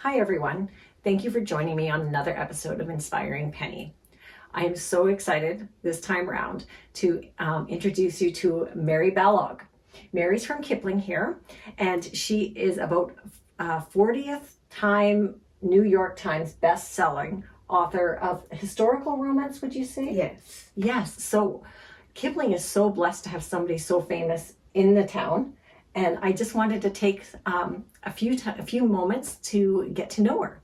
Hi everyone. Thank you for joining me on another episode of Inspiring Penny. I am so excited this time around to introduce you to Mary Balogh. Mary's from Kipling here, and she is about 40th time New York Times best-selling author of historical romance, would you say? Yes. Yes. So Kipling is so blessed to have somebody so famous in the town. And I just wanted to take a few moments to get to know her.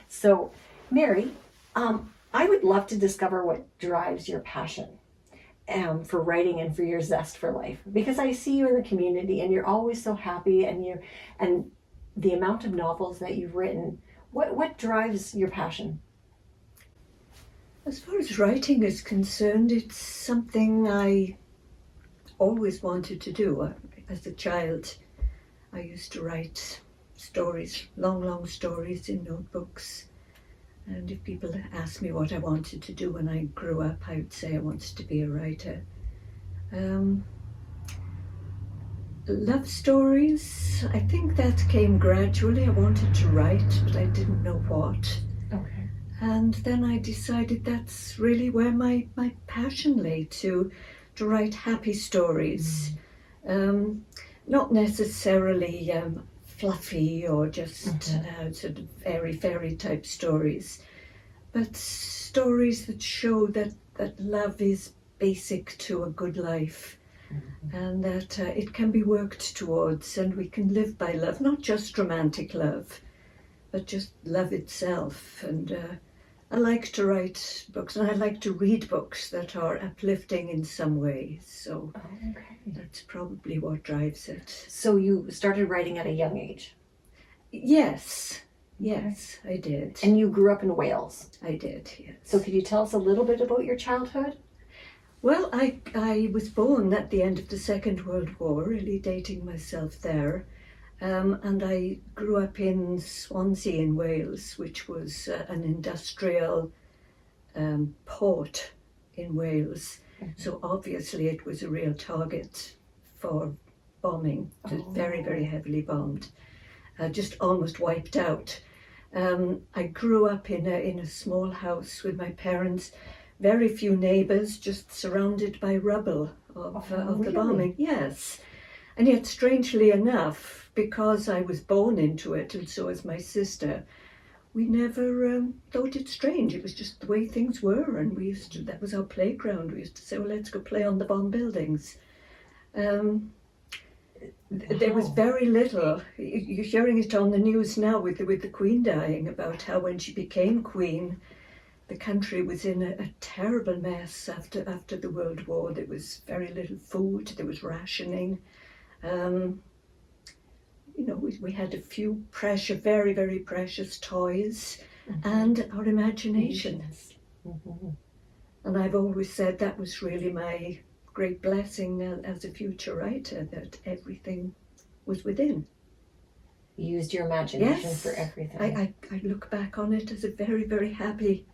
So, Mary, I would love to discover what drives your passion for writing and for your zest for life. Because I see you in the community, and you're always so happy, and the amount of novels that you've written. What drives your passion? As far as writing is concerned, it's something I always wanted to do. As a child, I used to write stories, long stories in notebooks. And if people asked me what I wanted to do when I grew up, I would say I wanted to be a writer. Love stories, I think that came gradually. I wanted to write, but I didn't know what. Okay. And then I decided that's really where my passion lay, to write happy stories. Not necessarily fluffy or just sort of fairy type stories, but stories that show that love is basic to a good life, and that it can be worked towards, and we can live by love, not just romantic love, but just love itself. And I like to write books, and I like to read books that are uplifting in some way. So that's probably what drives it. So you started writing at a young age? Yes, I did. And you grew up in Wales? I did, yes. So could you tell us a little bit about your childhood? Well, I was born at the end of the Second World War, really dating myself there. And I grew up in Swansea in Wales, which was an industrial port in Wales. So obviously it was a real target for bombing. It was very, very heavily bombed, just almost wiped out. I grew up in a small house with my parents, very few neighbours, just surrounded by rubble of the bombing. Yes. And yet, strangely enough, because I was born into it, and so is my sister, we never thought it strange. It was just the way things were, and that was our playground. We used to say, well, let's go play on the bomb buildings. There was very little. You're hearing it on the news now with the Queen dying, about how when she became Queen, the country was in a terrible mess after the World War. There was very little food, there was rationing. We had a few very, very precious toys, and our imagination. And I've always said that was really my great blessing as a future writer, that everything was within. You used your imagination for everything. I look back on it as a very, very happy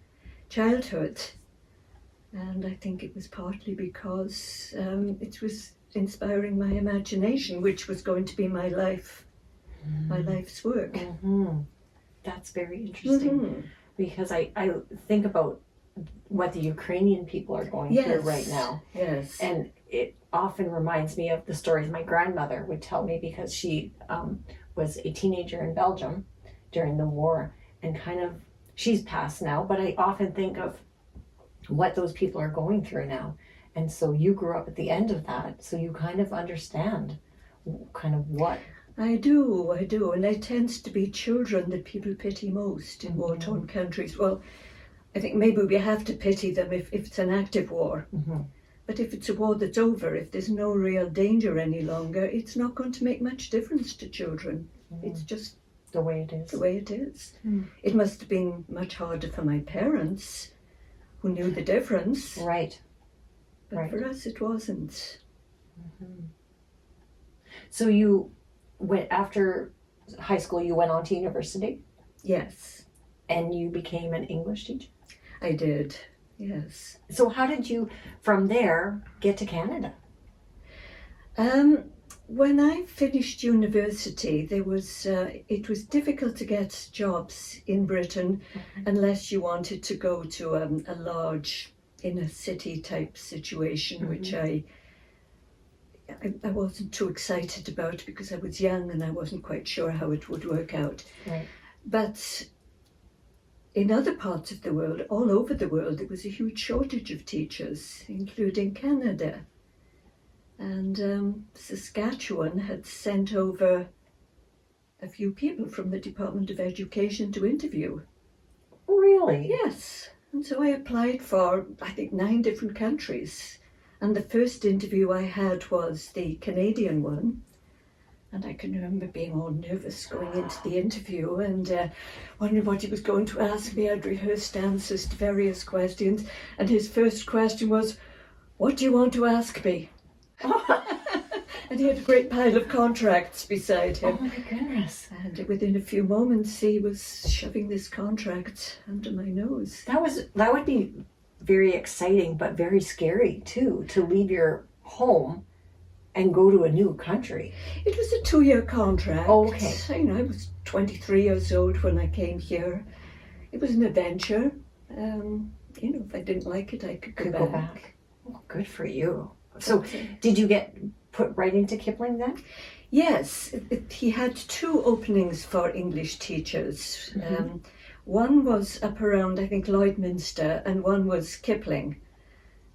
childhood. And I think it was partly because it was inspiring my imagination, which was going to be my life's work. That's very interesting, because I think about what the Ukrainian people are going through right now. Yes. And it often reminds me of the stories my grandmother would tell me, because she was a teenager in Belgium during the war, and she's passed now, but I often think of what those people are going through now. And so you grew up at the end of that, so you kind of understand what. I do, and it tends to be children that people pity most in war-torn countries. Well, I think maybe we have to pity them if it's an active war. But if it's a war that's over, if there's no real danger any longer, it's not going to make much difference to children. It's just the way it is. It must have been much harder for my parents, who knew the difference. Right. But for us, it wasn't. So you went, after high school, you went on to university? Yes. And you became an English teacher? I did, yes. So how did you, from there, get to Canada? When I finished university, it was difficult to get jobs in Britain unless you wanted to go to a large inner city type situation, which I wasn't too excited about because I was young and I wasn't quite sure how it would work out. Right. But in other parts of the world, all over the world, there was a huge shortage of teachers, including Canada. And Saskatchewan had sent over a few people from the Department of Education to interview. Really? Yes. And so I applied for, I think, 9 different countries. And the first interview I had was the Canadian one. And I can remember being all nervous going into the interview and wondering what he was going to ask me. I'd rehearsed answers to various questions. And his first question was, "What do you want to ask me?" And he had a great pile of contracts beside him. Oh my goodness. And within a few moments, he was shoving this contract under my nose. That would be very exciting, but very scary too, to leave your home and go to a new country. It was a 2-year contract. Okay. I was 23 years old when I came here. It was an adventure. If I didn't like it, I could go back. Oh, good for you. So, did you get put right into Kipling then? Yes, he had 2 openings for English teachers. One was up around, I think, Lloydminster, and one was Kipling.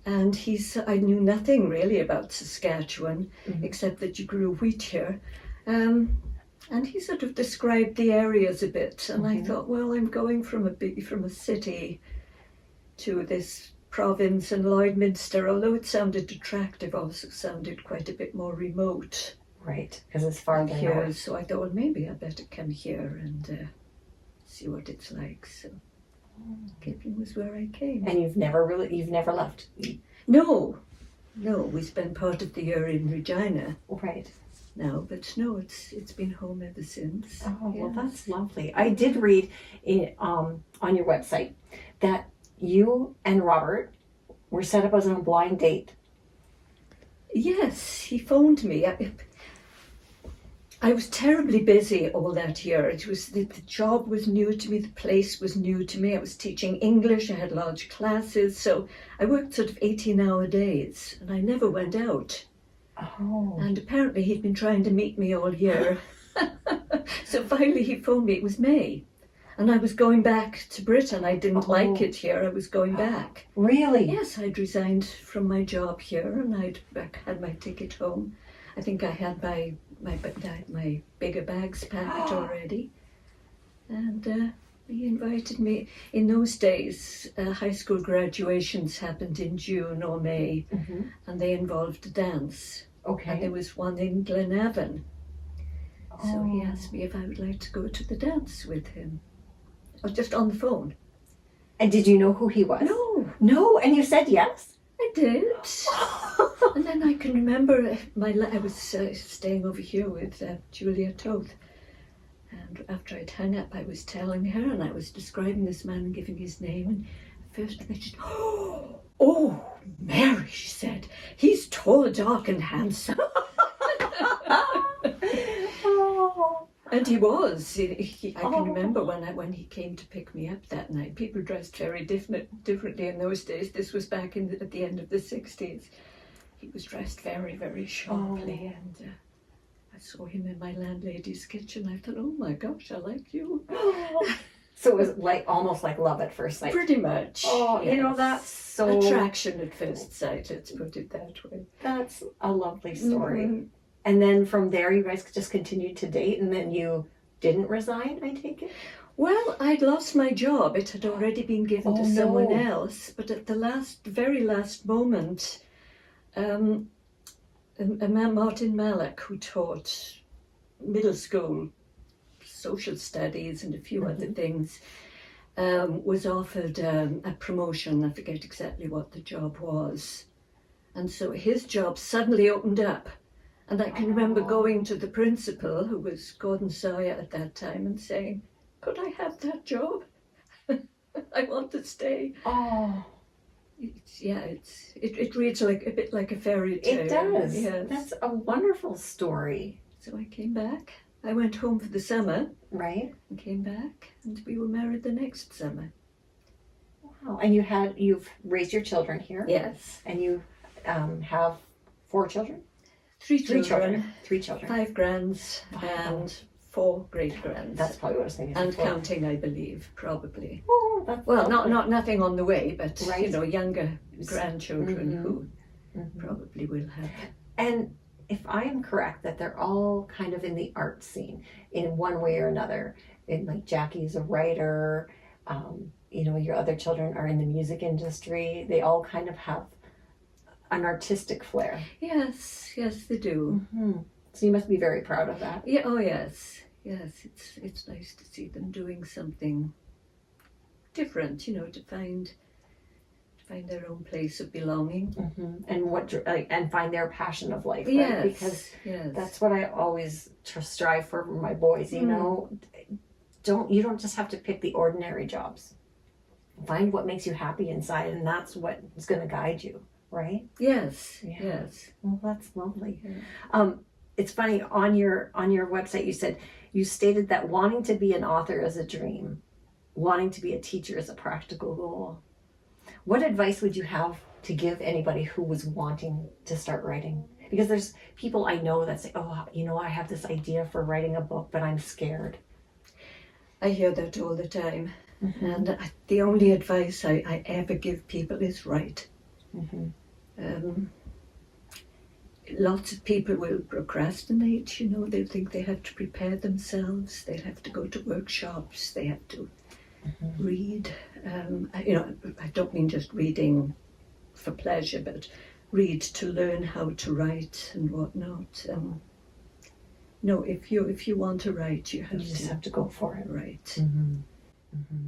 And I knew nothing really about Saskatchewan, except that you grew wheat here. And he sort of described the areas a bit. And I thought, well, I'm going from a city to this province, and Lloydminster, although it sounded attractive, also sounded quite a bit more remote. Right, because it's farther here. north. So I thought, well, maybe I better come here and see what it's like. So Kipling was where I came. And you've never left? No, we spent part of the year in Regina. Right. Now, but no, it's been home ever since. Oh, well, that's lovely. I did read on your website that you and Robert were set up as a blind date. Yes, he phoned me. I was terribly busy all that year. It was the job was new to me, the place was new to me. I was teaching English, I had large classes, so I worked sort of 18-hour days, and I never went out. Oh. And apparently he'd been trying to meet me all year. So finally he phoned me. It was May. And I was going back to Britain. I didn't like it here. I was going back. Really? Yes, I'd resigned from my job here and I'd had my ticket home. I think I had my bigger bags packed already. And he invited me. In those days, high school graduations happened in June or May, and they involved a dance. Okay. And there was one in Glenavon. So he asked me if I would like to go to the dance with him. I was just on the phone. And did you know who he was? No, and you said yes? I did. And then I can remember I was staying over here with Julia Toth. And after I'd hung up, I was telling her and I was describing this man and giving his name. And first, I she said, "Oh, Mary," she said, "he's tall, dark and handsome." And he was. I can remember when he came to pick me up that night. People dressed very differently in those days. This was back at the end of the 60s. He was dressed very, very sharply, and I saw him in my landlady's kitchen. I thought, oh my gosh, I like you. So it was almost like love at first sight. Pretty much. Oh, yes. That's so... Attraction at first sight, let's put it that way. That's a lovely story. And then from there, you guys just continued to date, and then you didn't resign, I take it? Well, I'd lost my job. It had already been given to someone else. But at the very last moment, a man, Martin Mallock, who taught middle school social studies and a few other things, was offered a promotion. I forget exactly what the job was. And so his job suddenly opened up. And I can remember going to the principal, who was Gordon Sawyer at that time, and saying, "Could I have that job? I want to stay." Oh. it reads like a bit like a fairy tale. It does. Yes. That's a wonderful story. So I came back. I went home for the summer Right? and came back, and we were married the next summer. Wow. And you've raised your children here. Yes. And you have 4 children? Three children. 3 children. 5 grands and 4 great grands. That's probably what I was thinking. and counting, I believe, probably. Oh, that's Well, lovely. not nothing on the way, but Right. younger grandchildren Mhm. who Mhm. probably will have. And if I am correct, that they're all kind of in the art scene in one way or another. In like Jackie's a writer, your other children are in the music industry. They all kind of have an artistic flair. Yes, they do. Mm-hmm. So you must be very proud of that. Yeah. Oh, yes. It's nice to see them doing something different. To find their own place of belonging. Mm-hmm. And find their passion of life. Right? Yes, Because yes. that's what I always strive for my boys. You don't just have to pick the ordinary jobs. Find what makes you happy inside, and that's what's going to guide you, right? Yes, Yeah. yes. Well, that's lovely. Yeah. It's funny, on your website you stated that wanting to be an author is a dream, wanting to be a teacher is a practical goal. What advice would you have to give anybody who was wanting to start writing? Because there's people I know that say, I have this idea for writing a book, but I'm scared. I hear that all the time. Mm-hmm. And the only advice I ever give people is write. Mm-hmm. Lots of people will procrastinate, they'll think they have to prepare themselves, they have to go to workshops, they have to read. I don't mean just reading for pleasure, but read to learn how to write and whatnot. No, if you want to write, you just have to go for it. Write. Mm-hmm. Mm-hmm.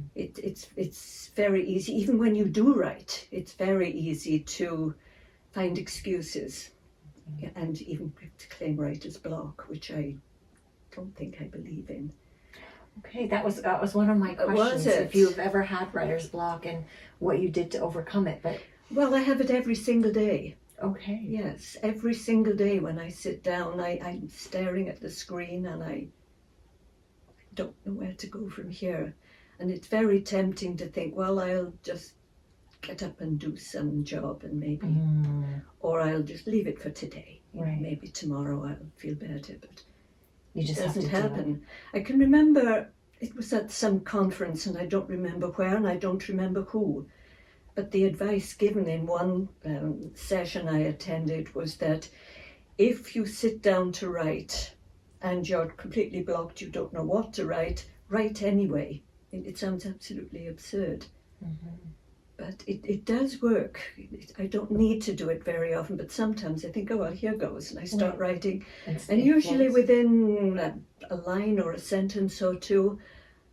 It's very easy. Even when you do write, it's very easy to find excuses, and even to claim writer's block, which I don't think I believe in. Okay, that was one of my questions. Was it? If you've ever had writer's block and what you did to overcome it, but Well, I have it every single day. okay. Yes, every single day when I sit down, I'm staring at the screen and I don't know where to go from here. And it's very tempting to think, well, I'll just get up and do some job and maybe, or I'll just leave it for today. Right. Maybe tomorrow I'll feel better, but You just it have to doesn't do happen. I can remember it was at some conference and I don't remember where and I don't remember who. But the advice given in one session I attended was that if you sit down to write and you're completely blocked, you don't know what to write anyway. It sounds absolutely absurd. Mm-hmm. But it does work. I don't need to do it very often, but sometimes I think, oh, well, here goes. And I start writing. And usually within a line or a sentence or two,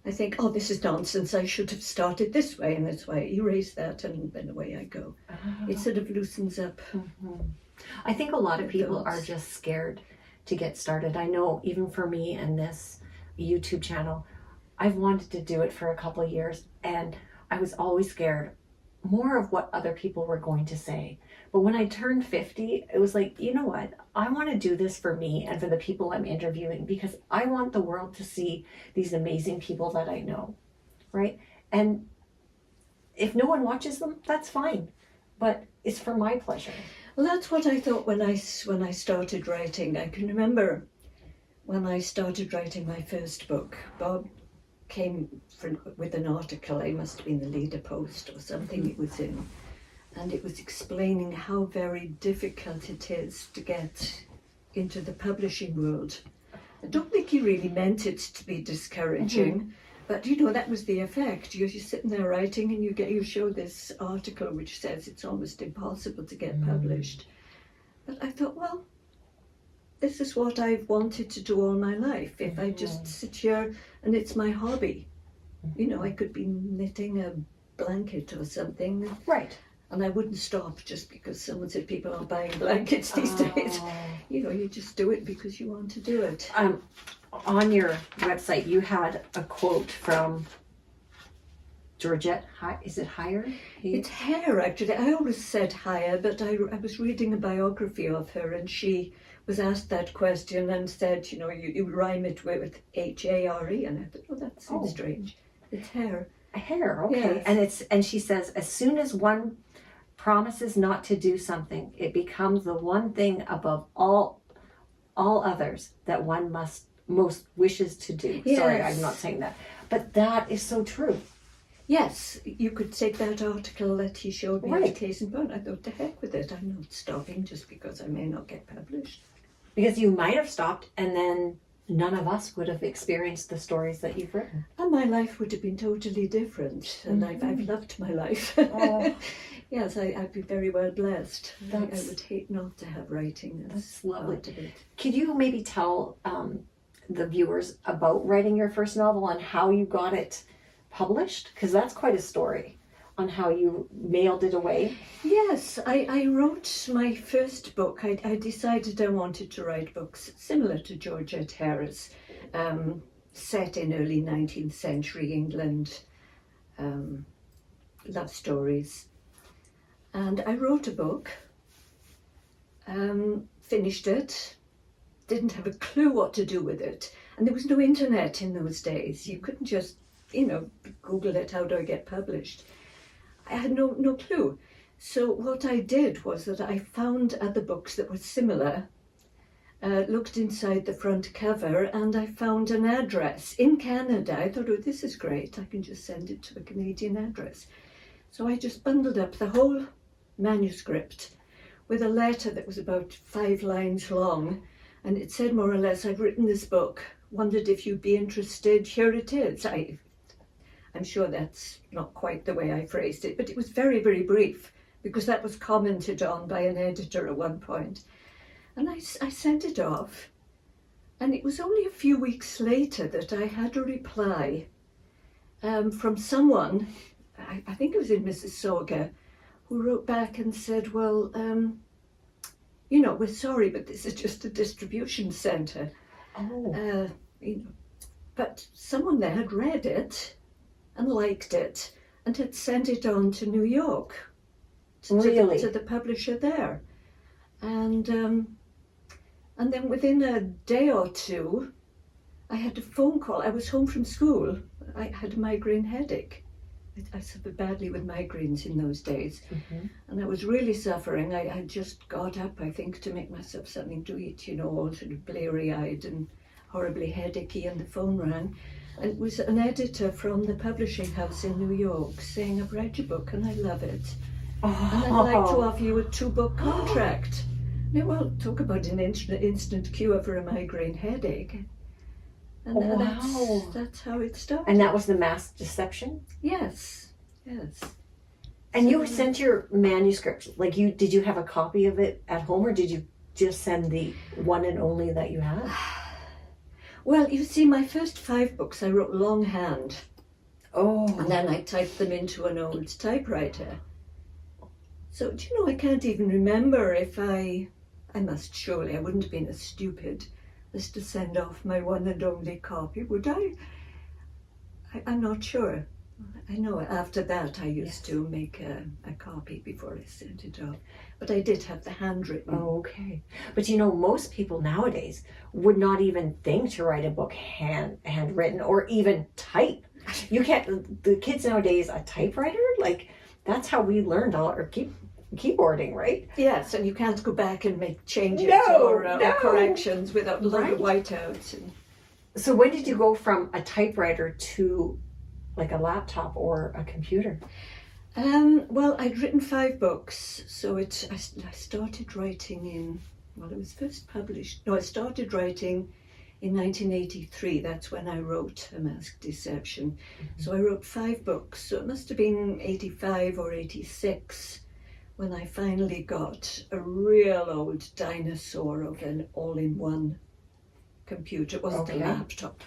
I think, oh, this is nonsense. I should have started this way and this way. Erase that and then away I go. It sort of loosens up. Mm-hmm. I think a lot of people are just scared to get started. I know even for me and this YouTube channel, I've wanted to do it for a couple of years and I was always scared more of what other people were going to say. But when I turned 50, it was like, you know what? I want to do this for me and for the people I'm interviewing because I want the world to see these amazing people that I know, right? And if no one watches them, that's fine. But it's for my pleasure. Well, that's what I thought when I started writing. I can remember when I started writing my first book, Bob came with an article. I must have been the leader post or something it was in. And it was explaining how very difficult it is to get into the publishing world. I don't think he really meant it to be discouraging, but that was the effect. You're sitting there writing and you show this article which says it's almost impossible to get published. But I thought, well, this is what I've wanted to do all my life. If I just sit here and it's my hobby, I could be knitting a blanket or something. Right. And I wouldn't stop just because someone said people aren't buying blankets these days. You just do it because you want to do it. On your website, you had a quote from Georgette, is it Higher? It's Hare, actually. I always said Higher, but I was reading a biography of her, and she was asked that question and said, you rhyme it with Hare, and I thought, oh, that seems strange. It's Hare. A hare, okay. Yes. And she says, as soon as one promises not to do something, it becomes the one thing above all others that one most wishes to do. Yes. Sorry, I'm not saying that. But that is so true. Yes, you could take that article that he showed me Right. at Case and Bone. I thought, the heck with it. I'm not stopping just because I may not get published. Because you might have stopped and then none of us would have experienced the stories that you've written. And my life would have been totally different. And I've loved my life. Oh. Yes, I'd be very well blessed. I That's- would hate not to have writing as That's lovely. part of it. Could you maybe tell the viewers about writing your first novel and how you got it published? Because that's quite a story on how you mailed it away. Yes, I wrote my first book. I decided I wanted to write books similar to Georgette Harris, set in early 19th century England, love stories. And I wrote a book, finished it, didn't have a clue what to do with it. And there was no internet in those days. You couldn't just, Google it, how do I get published? I had no clue. So what I did was that I found other books that were similar, looked inside the front cover, and I found an address in Canada. I thought, oh, this is great. I can just send it to a Canadian address. So I just bundled up the whole manuscript with a letter that was about 5 lines long, and it said more or less, I've written this book, wondered if you'd be interested, here it is. I'm sure that's not quite the way I phrased it, but it was very, very brief, because that was commented on by an editor at one point. And I sent it off, and it was only a few weeks later that I had a reply from someone, I think it was in Mississauga, who wrote back and said, well, we're sorry, but this is just a distribution centre. Oh. But someone there had read it and liked it and had sent it on to New York to the publisher there. And then within a day or two, I had a phone call. I was home from school. I had a migraine headache. I suffered badly with migraines in those days. Mm-hmm. And I was really suffering. I just got up, I think, to make myself something to eat, all sort of blurry-eyed and horribly headachy, and the phone rang. And it was an editor from the publishing house in New York saying, I've read your book and I love it. Oh. And I'd like to offer you a 2-book contract. Now, well, talk about an instant cure for a migraine headache. And Wow. that's how it started. And that was the Mass Deception? Yes. And you sent your manuscript, did you have a copy of it at home, or did you just send the one and only that you had? Well, you see, my first 5 books I wrote longhand. Oh. And then I typed them into an old typewriter. So, I can't even remember if I must surely, I wouldn't have been as stupid as to send off my one and only copy, would I? I'm not sure. I know after that I used to make a copy before I sent it off. But I did have the handwritten. Oh, okay. But most people nowadays would not even think to write a book handwritten or even type. You can't, the kids nowadays, a typewriter? That's how we learned all our keyboarding, right? Yes, and you can't go back and make changes No. or corrections without a lot of whiteouts. So when did you go from a typewriter to a laptop or a computer? Well, I'd written 5 books, so I started writing it was first published. No, I started writing in 1983. That's when I wrote A Masked Deception. Mm-hmm. So I wrote 5 books, so it must have been 85 or 86 when I finally got a real old dinosaur of an all-in-one computer. It wasn't a laptop.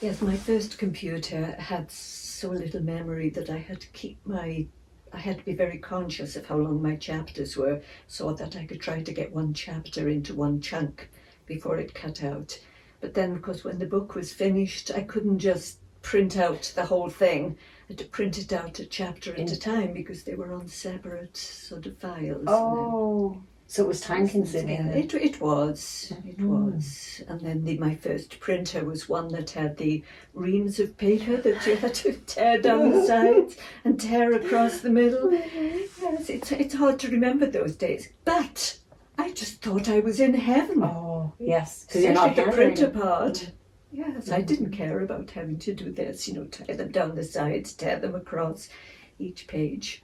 Yes, my first computer had so little memory that I had to be very conscious of how long my chapters were, so that I could try to get one chapter into one chunk before it cut out. But then, of course, when the book was finished, I couldn't just print out the whole thing. I had to print it out a chapter at a time because they were on separate sort of files. Oh, so it was time consuming. Yeah, it was. It was. And then my first printer was one that had the reams of paper that you had to tear down the sides and tear across the middle. Yes, it's hard to remember those days. But I just thought I was in heaven. Oh, yes. Because you're not the printer handwriting. part. Yes, I didn't care about having to do this, tear them down the sides, tear them across each page.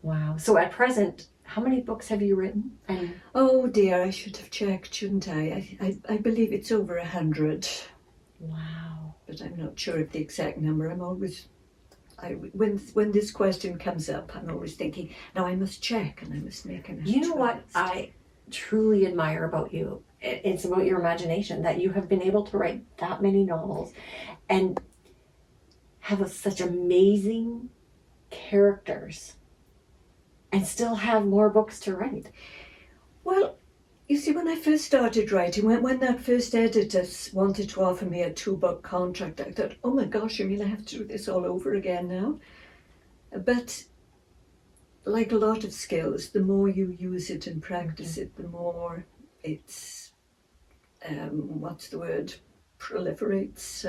Wow. So at present, how many books have you written? And Oh dear, I should have checked, shouldn't I? I believe it's over 100. wow. But I'm not sure of the exact number. When this question comes up, I'm always thinking, now I must check and I must make an You know what I truly admire about you? It's about your imagination, that you have been able to write that many novels and have such amazing characters and still have more books to write. Well, you see, when I first started writing, when that first editor wanted to offer me a 2-book contract, I thought, oh my gosh, you mean I have to do this all over again now? But like a lot of skills, the more you use it and practice it, the more it's, proliferates.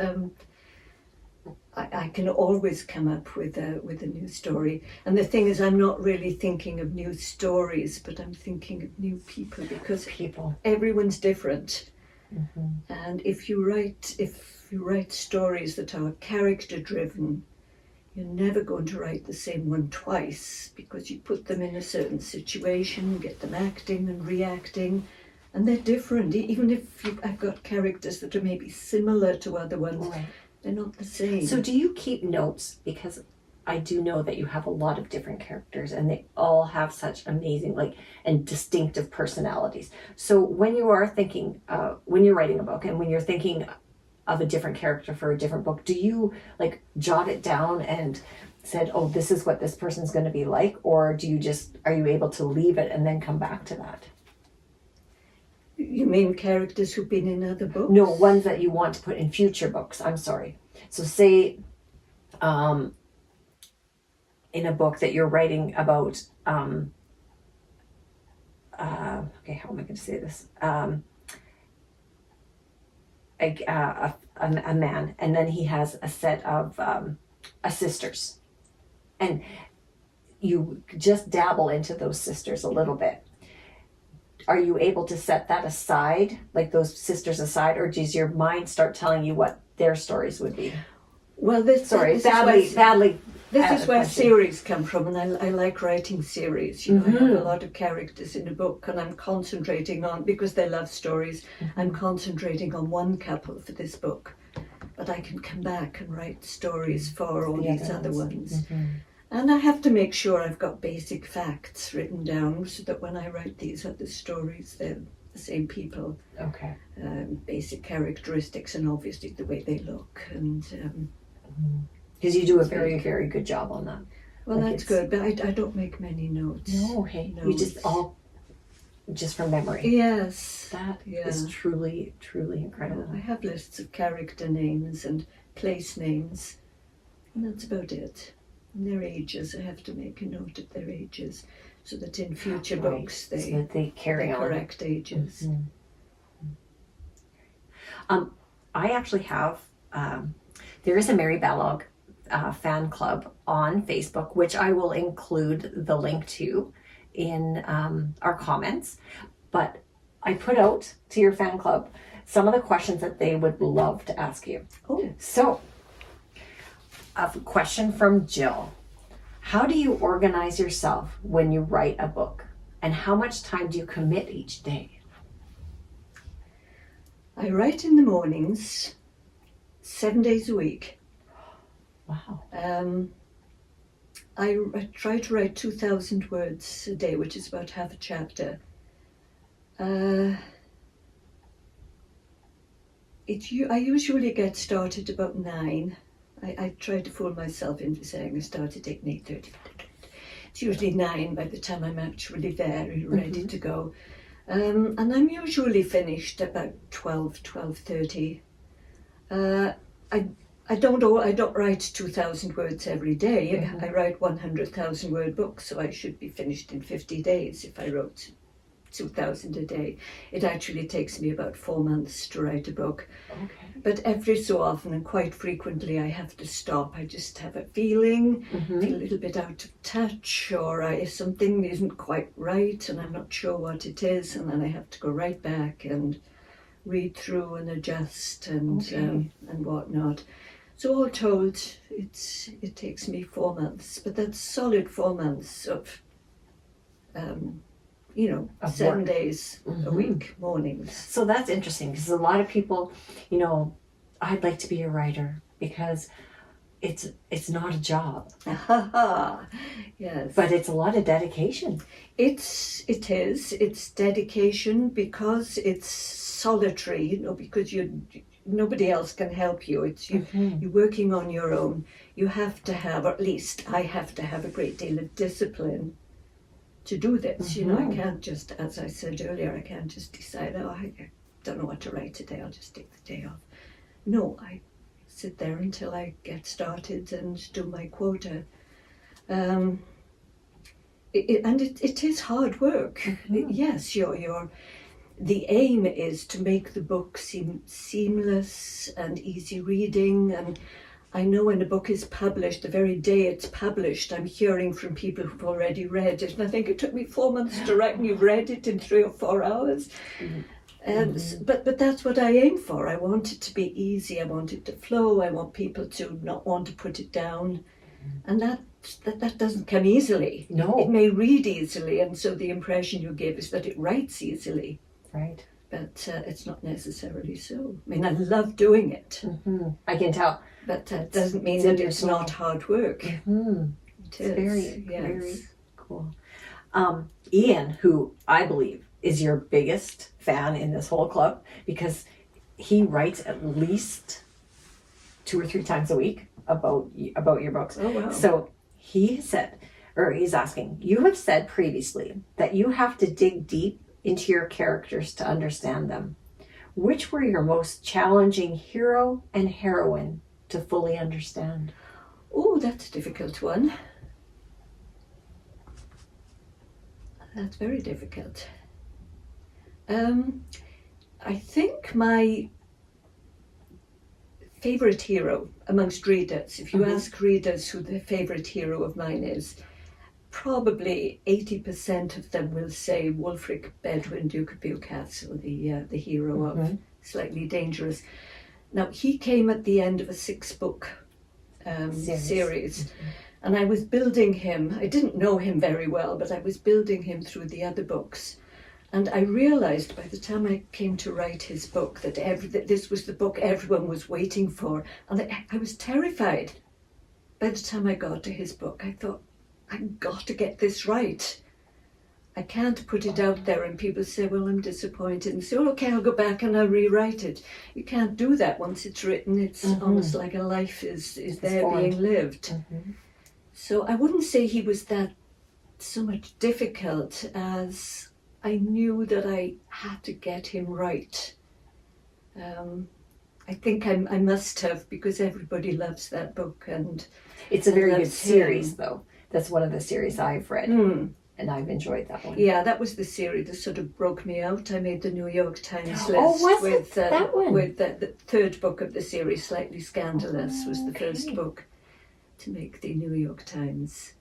I can always come up with a new story. And the thing is, I'm not really thinking of new stories, but I'm thinking of new people, because everyone's different. Mm-hmm. And if you write stories that are character driven, you're never going to write the same one twice, because you put them in a certain situation, get them acting and reacting, and they're different. Even if I've got characters that are maybe similar to other ones, right, they're not the same. So do you keep notes? Because I do know that you have a lot of different characters and they all have such amazing and distinctive personalities. So when you are thinking, when you're writing a book and when you're thinking of a different character for a different book, do you jot it down and said, oh, this is what this person's going to be like? Or are you able to leave it and then come back to that? You mean characters who've been in other books? No, ones that you want to put in future books. I'm sorry. So say in a book that you're writing about, okay, how am I going to say this? A man, and then he has a set of sisters. And you just dabble into those sisters a little bit. Are you able to set that aside, those sisters aside, or does your mind start telling you what their stories would be? Well, this is where series come from, and I like writing series. I have a lot of characters in a book, and I'm concentrating on, because they love stories, I'm concentrating on one couple for this book, but I can come back and write stories for all these other ones. And I have to make sure I've got basic facts written down so that when I write these other stories, they're the same people. Okay. Basic characteristics, and obviously the way they look. And because you do a very, very good job on that. Well, that's good, but I don't make many notes. No, hey, you just from memory. Yes. That is truly, truly incredible. I have lists of character names and place names, and that's about it. And their ages, I have to make a note of their ages so that in future books they carry on. Correct ages. I actually have, there is a Mary Balogh fan club on Facebook, which I will include the link to in our comments. But I put out to your fan club some of the questions that they would love to ask you. Oh. So, a question from Jill. How do you organize yourself when you write a book? And how much time do you commit each day? I write in the mornings, 7 days a week. Wow. I try to write 2,000 words a day, which is about half a chapter. I usually get started about 9. I try to fool myself into saying I started at 8:30. It's usually 9 by the time I'm actually there and ready to go. And I'm usually finished about 12:30. I don't write 2,000 words every day. I write 100,000 word books, so I should be finished in 50 days if I wrote 2,000 a day. It actually takes me about 4 months to write a book. Okay. But every so often and quite frequently I have to stop. I just have a feeling, feel a little bit out of touch, or if something isn't quite right and I'm not sure what it is, and then I have to go right back and read through and adjust and whatnot. So all told, it takes me 4 months, but that's solid 4 months of, Of 7 work. days a week, mornings. So that's interesting because a lot of people, I'd like to be a writer because it's not a job, Yes. but it's a lot of dedication. It is. It's dedication because it's solitary, because nobody else can help you. It's you're working on your own. You have to have, or at least I have to have, a great deal of discipline to do this. I can't just, as I said earlier, I can't just decide, I don't know what to write today, I'll just take the day off. No, I sit there until I get started and do my quota. It is hard work. Yes, the aim is to make the book seem seamless and easy reading, and I know when a book is published, the very day it's published, I'm hearing from people who've already read it, and I think it took me 4 months to write and you've read it in 3 or 4 hours. But that's what I aim for. I want it to be easy, I want it to flow, I want people to not want to put it down, and that doesn't come easily. No. It may read easily, and so the impression you give is that it writes easily. Right. But it's not necessarily so. I mean, I love doing it. I can tell. But that doesn't mean that it's not hard work. It is. Very cool. Ian, who I believe is your biggest fan in this whole club, because he writes at least 2 or 3 times a week about your books. Oh, wow. So he's asking, you have said previously that you have to dig deep into your characters to understand them. Which were your most challenging hero and heroine to fully understand? Oh, that's a difficult one. That's very difficult. I think my favourite hero amongst readers, if you ask readers who the favourite hero of mine is, probably 80% of them will say Wulfric Bedwin, Duke of Bewcastle, the hero of Slightly Dangerous. Now, he came at the end of a 6-book series. And I was building him. I didn't know him very well, but I was building him through the other books. And I realised by the time I came to write his book that this was the book everyone was waiting for. And I was terrified. By the time I got to his book, I thought, I've got to get this right. I can't put it out there and people say, well, I'm disappointed. And say, oh, okay, I'll go back and I'll rewrite it. You can't do that once it's written. It's almost like a life is there being lived. So I wouldn't say he was that so much difficult as I knew that I had to get him right. I think I must have, because everybody loves that book. And it's a very good series, though. That's one of the series I've read, and I've enjoyed that one. Yeah, that was the series that sort of broke me out. I made the New York Times list with that one? With the 3rd book of the series, Slightly Scandalous, was the first book to make the New York Times.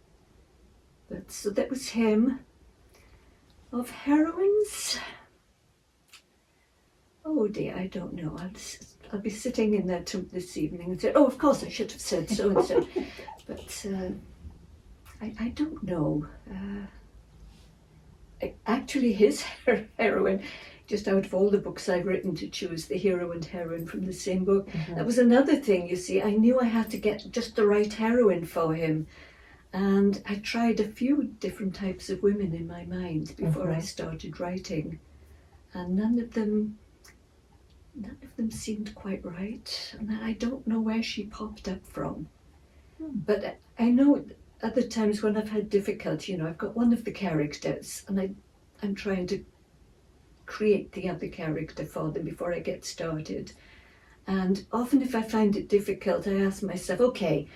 But so that was him. Of heroines, oh dear, I don't know. I'll be sitting in there this evening and say, oh, of course I should have said so and so. But I don't know. Actually, his heroine, just out of all the books I've written, to choose the hero and heroine from the same book, that was another thing, you see. I knew I had to get just the right heroine for him. And I tried a few different types of women in my mind before I started writing. And none of them seemed quite right. And I don't know where she popped up from. But I know other times when I've had difficulty, I've got one of the characters and I'm trying to create the other character for them before I get started. And often if I find it difficult, I ask myself, okay,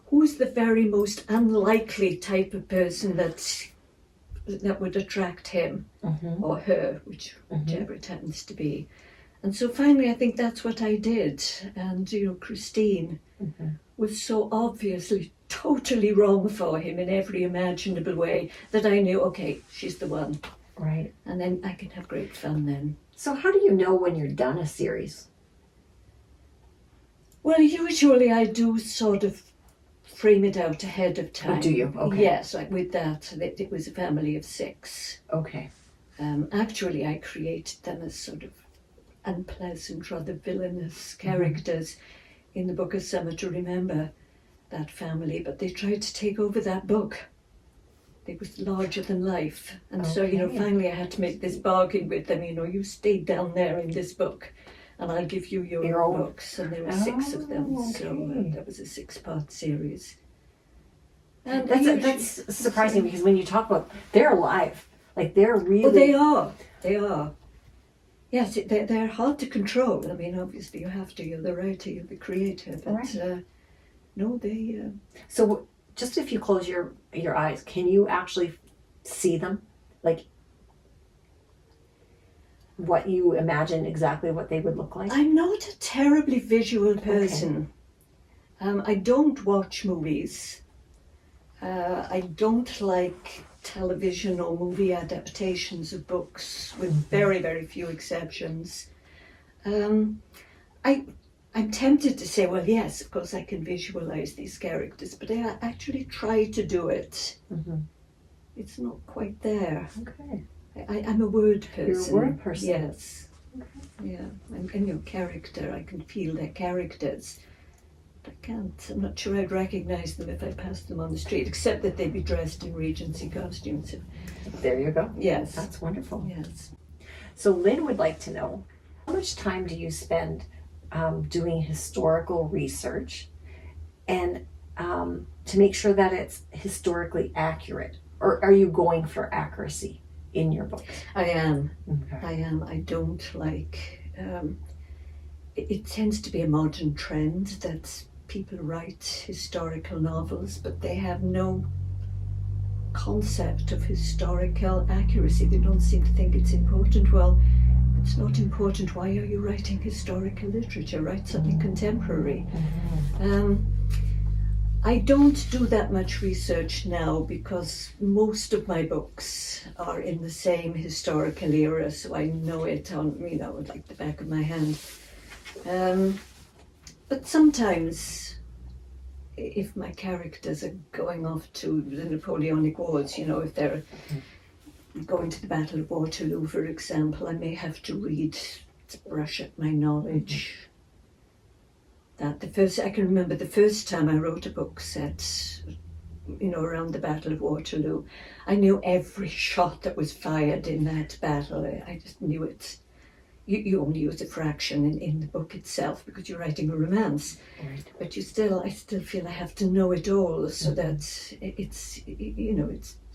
who's the very most unlikely type of person that would attract him or her, whichever it happens to be. And so finally I think that's what I did. And, Christine was so obviously totally wrong for him in every imaginable way that I knew, okay, she's the one. Right. And then I can have great fun then. So how do you know when you're done a series? Well, usually I do sort of frame it out ahead of time. Oh, do you? Okay. Yes, like with that, it was a family of 6. Okay. Actually, I created them as sort of unpleasant, rather villainous characters in the book A Summer to Remember, that family, but they tried to take over that book. It was larger than life. And so, finally I had to make this bargain with them, you stay down there in this book and I'll give you your own books. And there were 6 of them, so that was a 6-part series. And that's surprising because when you talk about, they're alive. Like they're really... Oh, they are. Yes, they're hard to control. I mean, obviously you have to, you're the writer, you're the creator, but right. No, they... So just if you close your eyes, can you actually see them? Like what you imagine exactly what they would look like? I'm not a terribly visual person. Okay. I don't watch movies. I don't like television or movie adaptations of books, with very, very few exceptions. I'm tempted to say, well, yes, of course I can visualize these characters, but I actually try to do it. It's not quite there. Okay. I'm a word person. You're a word person. Yes. Okay. Yeah. And character, I can feel their characters. But I can't. I'm not sure I'd recognize them if I passed them on the street, except that they'd be dressed in Regency costumes. There you go. Yes. That's wonderful. Yes. So Lynn would like to know, how much time do you spend doing historical research and to make sure that it's historically accurate? Or are you going for accuracy in your books? I am. Okay. I am. I don't like... it tends to be a modern trend that people write historical novels, but they have no concept of historical accuracy. They don't seem to think it's important. Well, it's not important. Why are you writing historical literature? Write something contemporary. I don't do that much research now because most of my books are in the same historical era, so I know it on, like the back of my hand. But sometimes, if my characters are going off to the Napoleonic Wars, if they're going to the Battle of Waterloo, for example, I may have to read to brush up my knowledge. I can remember the first time I wrote a book set, around the Battle of Waterloo. I knew every shot that was fired in that battle. I just knew it. You only use a fraction in the book itself because you're writing a romance. Right. But I still feel I have to know it all so that it's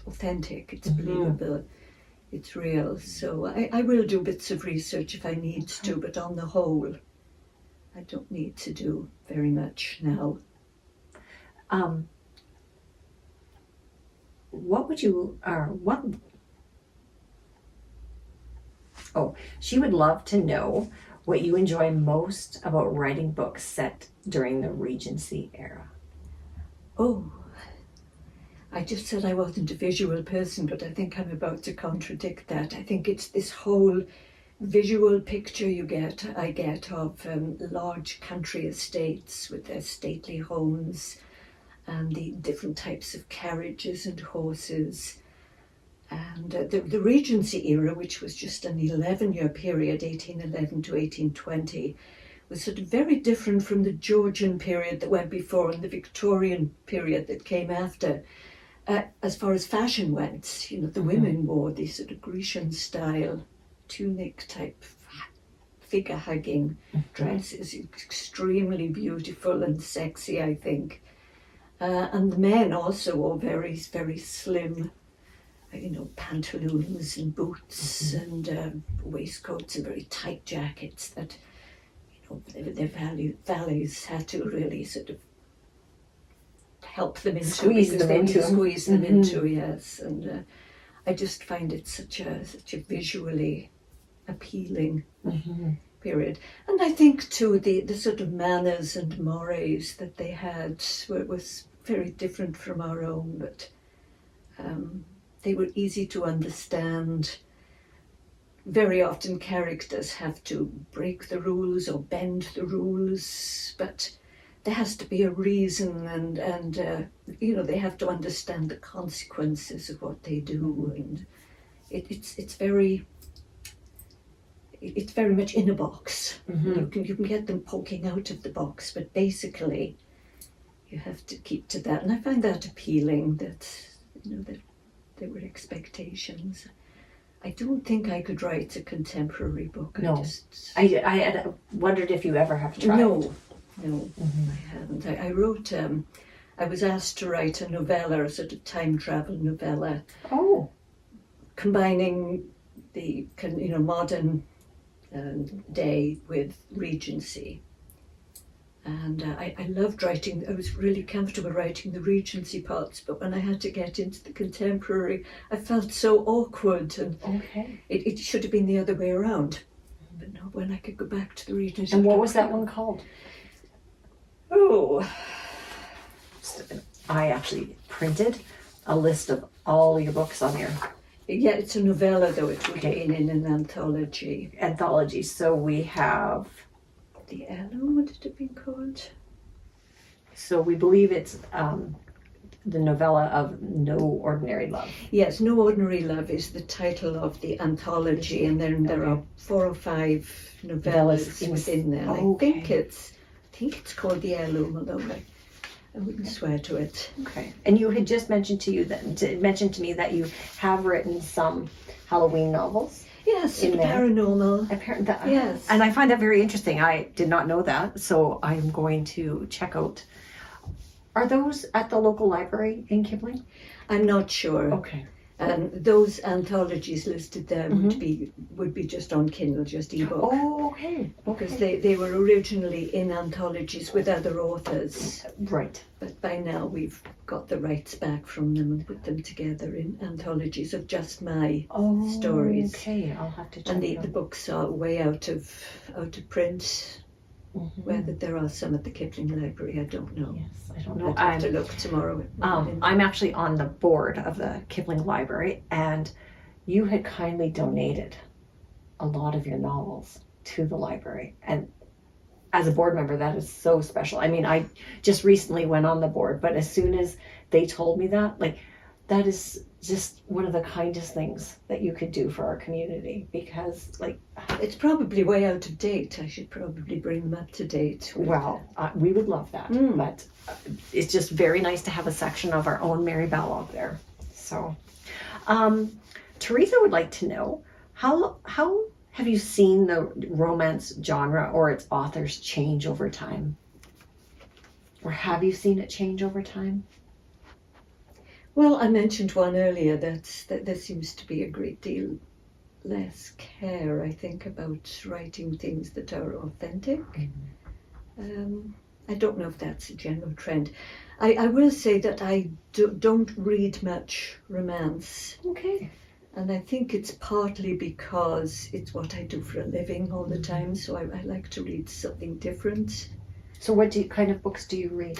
authentic, it's believable, it's real. So I will do bits of research if I need to, but on the whole, I don't need to do very much now. She would love to know what you enjoy most about writing books set during the Regency era. Oh, I just said I wasn't a visual person, but I think I'm about to contradict that. I think it's this whole visual picture I get of large country estates with their stately homes and the different types of carriages and horses. And the Regency era, which was just an 11-year period, 1811 to 1820, was sort of very different from the Georgian period that went before and the Victorian period that came after. As far as fashion went, the women wore these sort of Grecian style tunic type figure hugging dresses, extremely beautiful and sexy, I think. And the men also wore very, very slim, pantaloons and boots and waistcoats and very tight jackets that, their valleys had to really sort of help them into Squeeze because them they into. squeeze them Mhm. into, yes. And I just find it such a visually appealing Mhm. period. And I think too the sort of manners and mores that they had was very different from our own, but they were easy to understand. Very often characters have to break the rules or bend the rules, but there has to be a reason, and they have to understand the consequences of what they do, and it's very much in a box. Mhm. You can get them poking out of the box, but basically you have to keep to that, and I find that appealing. That that there were expectations. I don't think I could write a contemporary book. No. I had wondered if you ever have tried. No, Mhm. I haven't. I wrote. I was asked to write a novella, a sort of time travel novella, Oh. combining the modern day with Regency. And I loved writing. I was really comfortable writing the Regency parts, but when I had to get into the contemporary, I felt so awkward, and Okay. it should have been the other way around. But no, when I could go back to the Regency. And what was that one called? Oh, I actually printed a list of all your books on here. yeah, it's a novella though. It would Okay. have been in an anthology. Anthologies. So we have. The Alum, would it have been called? So we believe it's the novella of No Ordinary Love. Yes, No Ordinary Love is the title of the anthology, and then there are 4 or 5 novellas within there. Okay. I think it's called The Heirloom, although I wouldn't swear to it. Okay. And you had just mentioned to me that you have written some Halloween novels. Yes, In there. paranormal. Yes. And I find that very interesting. I did not know that, so I'm going to check out. Are those at the local library in Kipling? I'm not sure. Okay. And those anthologies listed there would be just on Kindle, just ebook. Oh, okay. Because they were originally in anthologies with other authors. Right. But by now we've got the rights back from them and put them together in anthologies of just my stories. Okay, I'll have to check And it the out. books are way out of print. Mhm. Whether there are some at the Kipling Library, I don't know. Yes, I don't know. I'd have to look tomorrow. I'm actually on the board of the Kipling Library, and you had kindly donated a lot of your novels to the library. And as a board member, that is so special. I mean, I just recently went on the board, but as soon as they told me that, that is just one of the kindest things that you could do for our community, because it's probably way out of date. I should probably bring them up to date. We would love that. But it's just very nice to have a section of our own Mary Balogh there. So Teresa would like to know, how have you seen the romance genre or its authors change over time? Or have you seen it change over time? Well, I mentioned one earlier that there seems to be a great deal less care, I think, about writing things that are authentic. I don't know if that's a general trend. I will say that I don't read much romance. Okay. And I think it's partly because it's what I do for a living all the time, so I like to read something different. So what kind of books do you read?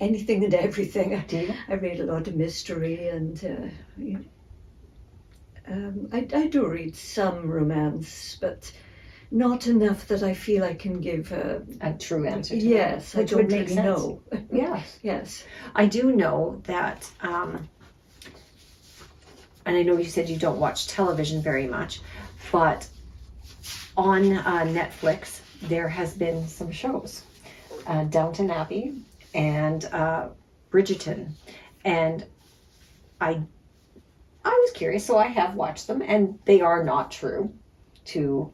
Anything and everything. Do you? I read a lot of mystery, and I do read some romance, but not enough that I feel I can give a true answer to yes, that. I Which don't would make really sense. know. Yes. Yes. I do know that, and I know you said you don't watch television very much, but on Netflix there has been some shows, Downton Abbey and Bridgerton, and I was curious, so I have watched them, and they are not true to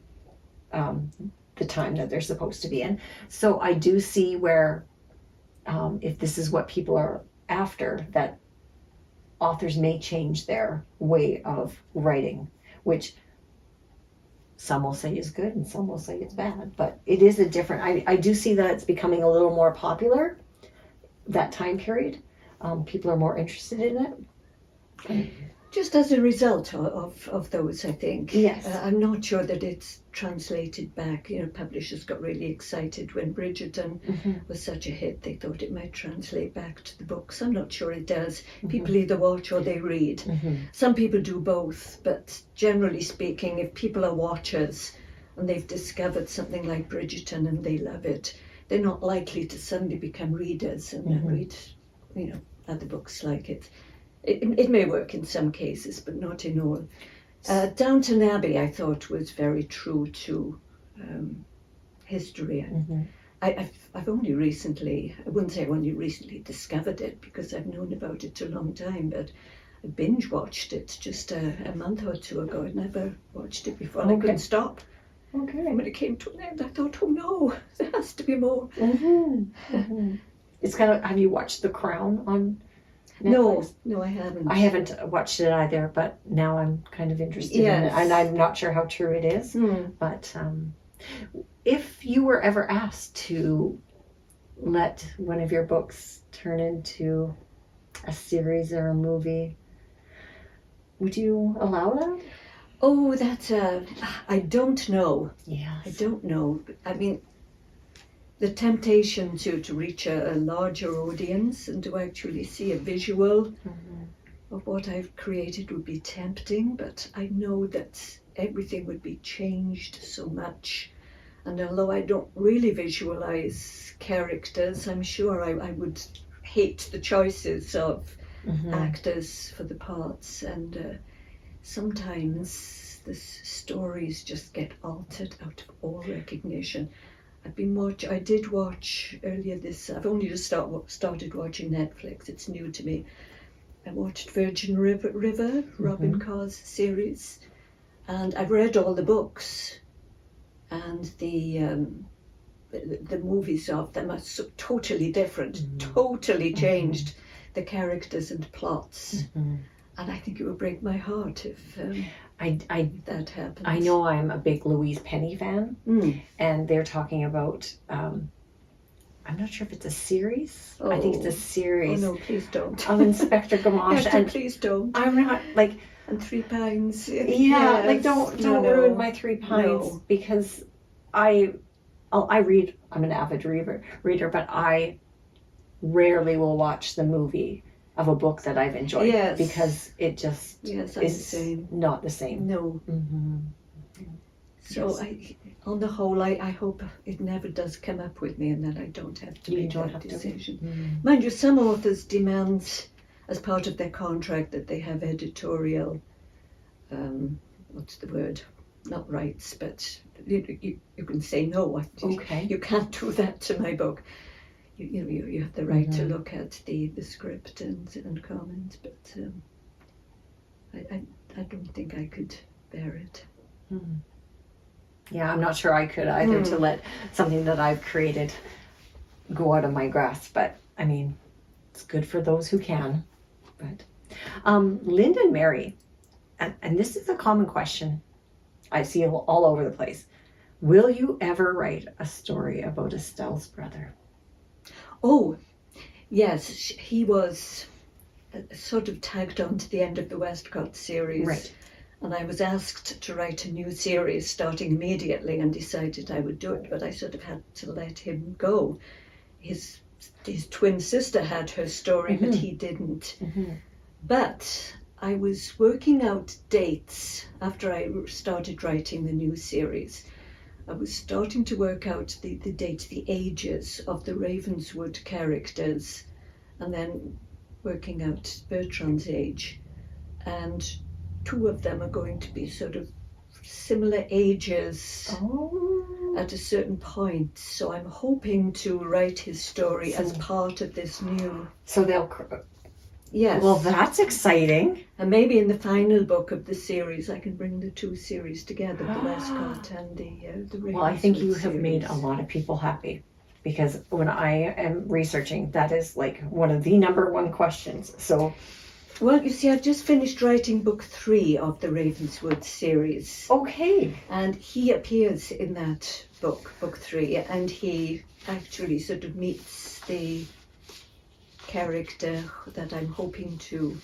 the time that they're supposed to be in. So I do see where, if this is what people are after, that authors may change their way of writing, which some will say is good and some will say it's bad. But it is a different, I do see that it's becoming a little more popular, that time period. People are more interested in it. Just as a result of those, I think. Yes. I'm not sure that it's translated back. Publishers got really excited when Bridgerton was such a hit. They thought it might translate back to the books. I'm not sure it does. People either watch or they read. Some people do both, but generally speaking, if people are watchers and they've discovered something like Bridgerton and they love it, they're not likely to suddenly become readers and read, other books like it. It may work in some cases, but not in all. Downton Abbey, I thought, was very true to history. I've only recently, I wouldn't say I only recently discovered it because I've known about it a long time, but I binge watched it just a month or two ago. I'd never watched it before and I couldn't stop. Okay. And when it came to an end, I thought, oh no, there has to be more. It's kind of, have you watched The Crown on Netflix? No, I haven't. I haven't watched it either, but now I'm kind of interested in it. And I'm not sure how true it is. But if you were ever asked to let one of your books turn into a series or a movie, would you allow that? Oh, I don't know. Yes. I don't know. I mean, the temptation to reach a larger audience and to actually see a visual of what I've created would be tempting, but I know that everything would be changed so much. And although I don't really visualize characters, I'm sure I would hate the choices of actors for the parts. And sometimes the stories just get altered out of all recognition. I did watch earlier this, I've only just started watching Netflix, it's new to me. I watched Virgin River, Robin Carr's series, and I've read all the books, and the movies of them are so totally different, totally changed the characters and plots. And I think it would break my heart if that happened. I know I'm a big Louise Penny fan, and they're talking about, I'm not sure if it's a series. I think it's a series. Oh no, please don't. Of Inspector Gamache. And please don't. I'm not, like... And Three Pines. Yeah, like don't ruin my Three Pines, because I read, I'm an avid reader, but I rarely will watch the movie of a book that I've enjoyed, because it just is not the same. No. So on the whole, I hope it never does come up with me and that I don't have to make that decision. Mind you, some authors demand as part of their contract that they have editorial, what's the word? Not rights, but you can say no. You can't do that to my book. You have the right to look at the script and comment, but I don't think I could bear it. Yeah, I'm not sure I could either, to let something that I've created go out of my grasp, but I mean, it's good for those who can. But Linda and Mary, and this is a common question I see all over the place. Will you ever write a story about Estelle's brother? Oh, yes, he was sort of tagged on to the end of the Westcott series. Right. And I was asked to write a new series starting immediately and decided I would do it, but I sort of had to let him go. His twin sister had her story, but he didn't. But I was working out dates after I started writing the new series. I was starting to work out the dates, the ages of the Ravenswood characters, and then working out Bertrand's age. And two of them are going to be sort of similar ages at a certain point. So I'm hoping to write his story as part of this new... So they'll... Yes. Well, that's exciting. And maybe in the final book of the series, I can bring the two series together, the Westcott and the Ravenswood. Well, I think you have series. made a lot of people happy, because when I am researching, that is like one of the number one questions. So Well, you see, I've just finished writing book 3 of the Ravenswood series. Okay. And he appears in that book, book 3, and he actually sort of meets the character that I'm hoping to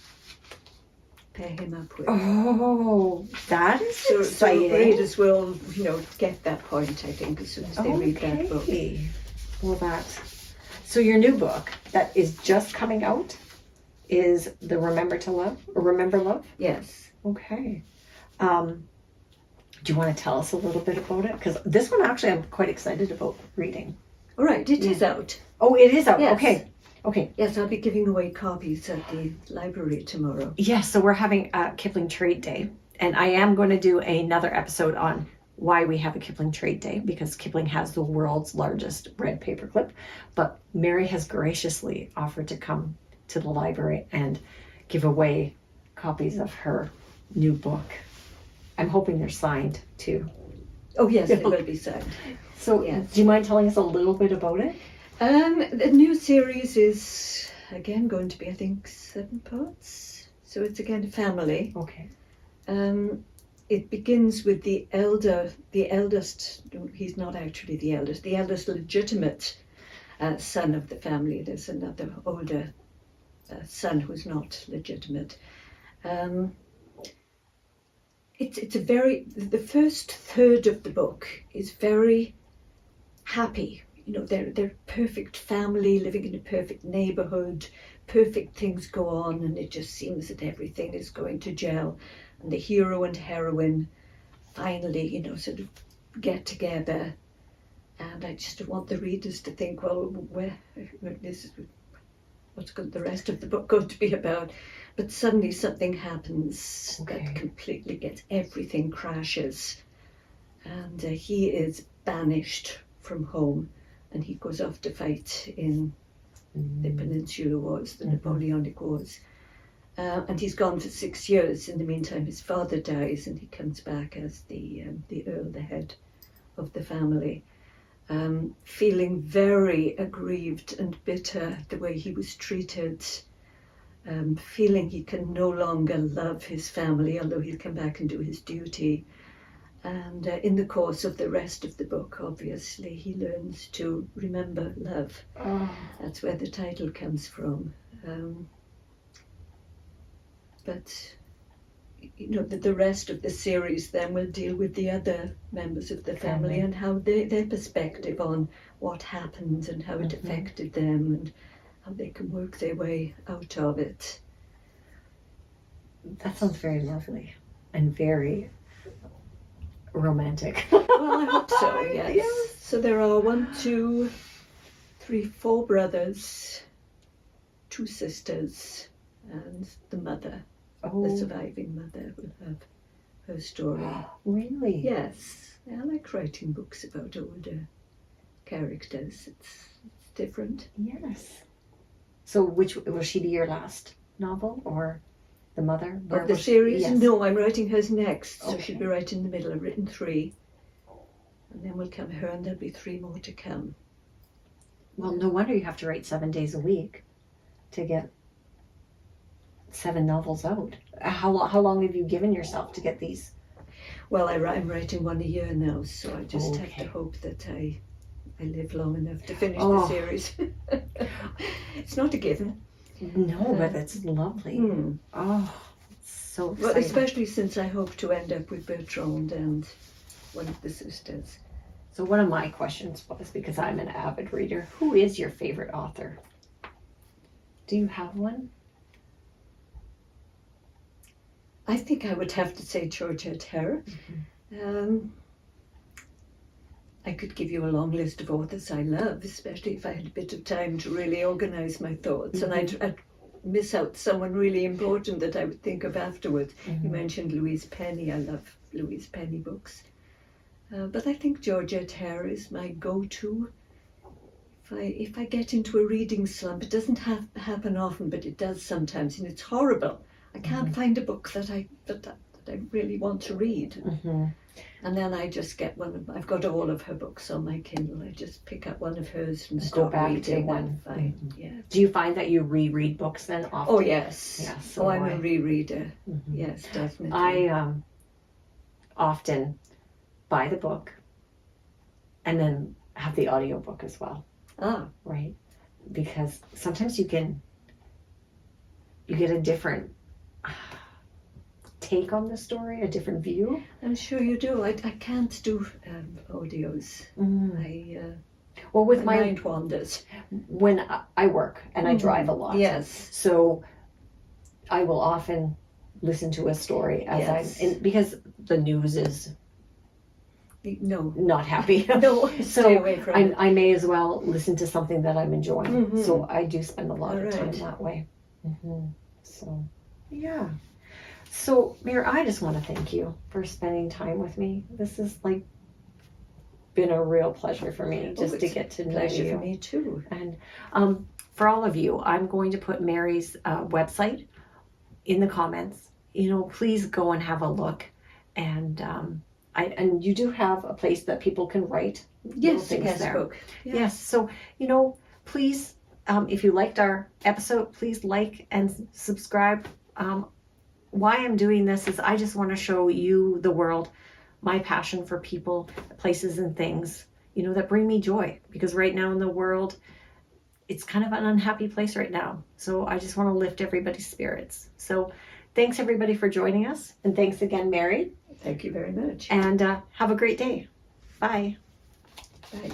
pair him up with. Oh, that is So exciting. readers will, get that point, I think, as soon as they read that book. Well, so your new book that is just coming out is the Remember Love? Yes. Okay. Do you want to tell us a little bit about it? Because this one actually I'm quite excited about reading. All right, it is out. Oh, it is out. Yes. Okay. Yes, I'll be giving away copies at the library tomorrow. Yes, so we're having a Kipling Trade Day, and I am going to do another episode on why we have a Kipling Trade Day, because Kipling has the world's largest red paperclip. But Mary has graciously offered to come to the library and give away copies of her new book. I'm hoping they're signed too. Oh yes, they will be signed. So Yes. do you mind telling us a little bit about it? The new series is again going to be, I think, 7 parts. So it's again a family. Okay. It begins with the eldest, he's not actually the eldest legitimate son of the family. There's another older son who's not legitimate. It's the first third of the book is very happy. They're a perfect family living in a perfect neighborhood, perfect things go on, and it just seems that everything is going to gel. And the hero and heroine finally, sort of get together. And I just want the readers to think, well, what's the rest of the book going to be about? But suddenly something happens that completely everything crashes. And he is banished from home, and he goes off to fight in the Peninsular Wars, the Napoleonic Wars. And he's gone for 6 years. In the meantime, his father dies, and he comes back as the Earl, the head of the family, feeling very aggrieved and bitter the way he was treated, feeling he can no longer love his family, although he'll come back and do his duty. And in the course of the rest of the book, obviously, he learns to remember love. Oh. That's where the title comes from. But the rest of the series then will deal with the other members of the family and how their perspective on what happened and how it affected them and how they can work their way out of it. That sounds very lovely and very romantic. Well, I hope so, yes. So there are 4 brothers, 2 sisters, and the mother. The surviving mother will have her story. Really? Yes. I like writing books about older characters. It's different. Yes. So which will she be your last novel, or the mother? Of the series? Yes. No, I'm writing hers next. So Okay. she'll be right in the middle. I've written 3. And then will come her, and there'll be 3 more to come. Well, no wonder you have to write 7 days a week to get 7 novels out. How long have you given yourself to get these? Well, I'm writing 1 a year now, so I just have Okay. to hope that I live long enough to finish the Oh. series. It's not a given. No, but it's lovely. Oh, it's so exciting. Well, especially since I hope to end up with Bertrand and one of the sisters. So one of my questions was, because I'm an avid reader, who is your favorite author? Do you have one? I think I would have to say Georgette Heyer. I could give you a long list of authors I love, especially if I had a bit of time to really organise my thoughts. And I'd miss out someone really important that I would think of afterwards. You mentioned Louise Penny. I love Louise Penny books. But I think Georgette Heyer is my go-to. If I get into a reading slump, it doesn't happen often, but it does sometimes, and it's horrible. I can't find a book that I really want to read. And then I just get I've got all of her books on my Kindle. I just pick up one of hers and Go start back to reading. one. Fine. Mhm. Yeah. Do you find that you reread books then often? Oh, yes. Yeah, so I'm I- a rereader. Mhm. Yes, definitely. I often buy the book and then have the audiobook as well, right? Because sometimes you get a different take on the story, a different view. I'm sure you do. I can't do audios. Well, with My my mind wanders. when I work and I drive a lot, Yes. so I will often listen to a story as Yes. because the news is No. not happy. No, So stay away from it. I may as well listen to something that I'm enjoying. Mhm. So I do spend a lot of time Alright. that way. So, yeah. So, Mary, I just want to thank you for spending time with me. This has been a real pleasure for me just to it's get to know Pleasure you. for me too. And for all of you, I'm going to put Mary's website in the comments. Please go and have a look. And and you do have a place that people can write little Yes, things there. Facebook. Yeah. Yes. So, please, if you liked our episode, please like and subscribe. Why I'm doing this is I just want to show you, the world, my passion for people, places, and things, that bring me joy. Because right now in the world, it's kind of an unhappy place right now. So I just want to lift everybody's spirits. So thanks everybody for joining us. And thanks again, Mary. Thank you very much. And have a great day. Bye. Bye.